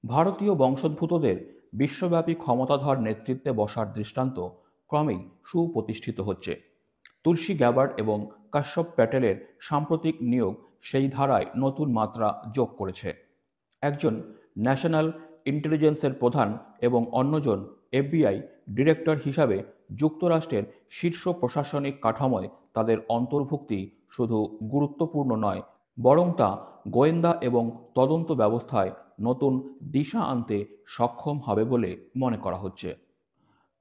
ভারতীয় বংশোদ্ভূতদের বিশ্বব্যাপী ক্ষমতাধর নেতৃত্বে বসার দৃষ্টান্ত ক্রমেই সুপ্রতিষ্ঠিত হচ্ছে। তুলসী গ্যাবার্ড এবং কাশ্যপ প্যাটেলের সাম্প্রতিক নিয়োগ সেই ধারায় নতুন মাত্রা যোগ করেছে। একজন ন্যাশনাল ইন্টেলিজেন্সের প্রধান এবং অন্যজন এফবিআই ডিরেক্টর হিসাবে যুক্তরাষ্ট্রের শীর্ষ প্রশাসনিক কাঠামোয় তাদের অন্তর্ভুক্তি শুধু গুরুত্বপূর্ণ নয়, বরং তা গোয়েন্দা এবং তদন্ত ব্যবস্থায় নতুন দিশা আনতে সক্ষম হবে বলে মনে করা হচ্ছে।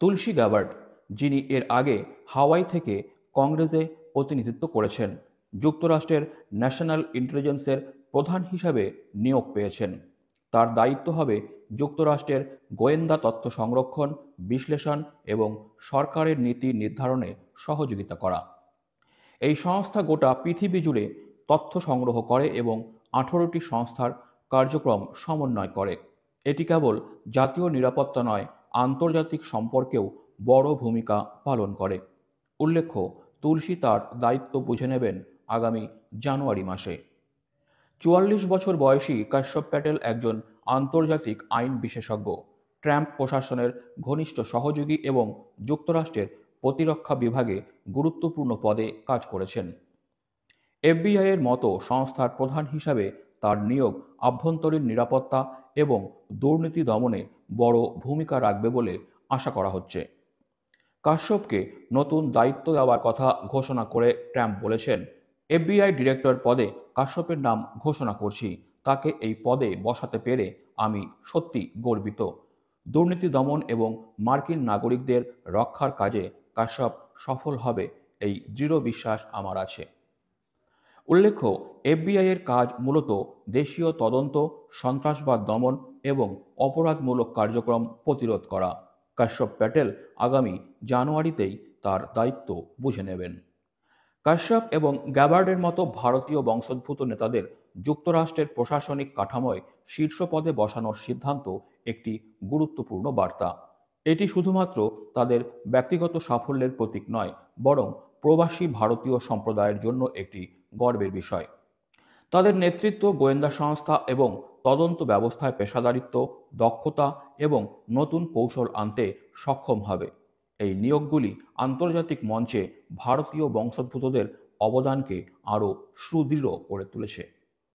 তুলসী গ্যাবার্ড, যিনি এর আগে হাওয়াই থেকে কংগ্রেসে প্রতিনিধিত্ব করেছেন, যুক্তরাষ্ট্রের ন্যাশনাল ইন্টেলিজেন্সের প্রধান হিসাবে নিয়োগ পেয়েছেন। তার দায়িত্ব হবে যুক্তরাষ্ট্রের গোয়েন্দা তথ্য সংরক্ষণ, বিশ্লেষণ এবং সরকারের নীতি নির্ধারণে সহযোগিতা করা। এই সংস্থা গোটা পৃথিবী জুড়ে তথ্য সংগ্রহ করে এবং 18টি সংস্থার কার্যক্রম সমন্বয় করে। এটি কেবল জাতীয় নিরাপত্তা নয়, আন্তর্জাতিক সম্পর্কেও বড় ভূমিকা পালন করে। উল্লেখ্য, তুলসী তার দায়িত্ব বুঝে নেবেন আগামী জানুয়ারি মাসে। 44 বছর বয়সী কাশ্যপ প্যাটেল একজন আন্তর্জাতিক আইন বিশেষজ্ঞ, ট্রাম্প প্রশাসনের ঘনিষ্ঠ সহযোগী এবং যুক্তরাষ্ট্রের প্রতিরক্ষা বিভাগে গুরুত্বপূর্ণ পদে কাজ করেছেন। এফবিআই এর মতো সংস্থার প্রধান হিসাবে তার নিয়োগ আভ্যন্তরীণ নিরাপত্তা এবং দুর্নীতি দমনে বড় ভূমিকা রাখবে বলে আশা করা হচ্ছে। কাশ্যপকে নতুন দায়িত্ব দেওয়ার কথা ঘোষণা করে ট্রাম্প বলেছেন, এফবিআই ডিরেক্টর পদে কাশ্যপের নাম ঘোষণা করছি। তাকে এই পদে বসাতে পেরে আমি সত্যি গর্বিত। দুর্নীতি দমন এবং মার্কিন নাগরিকদের রক্ষার কাজে কাশ্যপ সফল হবে, এই দৃঢ় বিশ্বাস আমার আছে। উল্লেখ্য, এফবিআই এর কাজ মূলত দেশীয় তদন্ত, সন্ত্রাসবাদ দমন এবং অপরাধমূলক কার্যক্রম প্রতিরোধ করা। কাশ্যপ প্যাটেল আগামী জানুয়ারিতেই তার দায়িত্ব বুঝে নেবেন। কাশ্যপ এবং গ্যাবার্ডের মতো ভারতীয় বংশোদ্ভূত নেতাদের যুক্তরাষ্ট্রের প্রশাসনিক কাঠামোয় শীর্ষ পদে বসানোর সিদ্ধান্ত একটি গুরুত্বপূর্ণ বার্তা। এটি শুধুমাত্র তাদের ব্যক্তিগত সাফল্যের প্রতীক নয়, বরং প্রবাসী ভারতীয় সম্প্রদায়ের জন্য একটি গর্বের বিষয়। তাদের নেতৃত্ব গোয়েন্দা সংস্থা এবং তদন্ত ব্যবস্থায় পেশাদারিত্ব, দক্ষতা এবং নতুন কৌশল আনতে সক্ষম হবে। এই নিয়োগগুলি আন্তর্জাতিক মঞ্চে ভারতীয় বংশোদ্ভূতদের অবদানকে আরও সুদৃঢ় করে তুলেছে।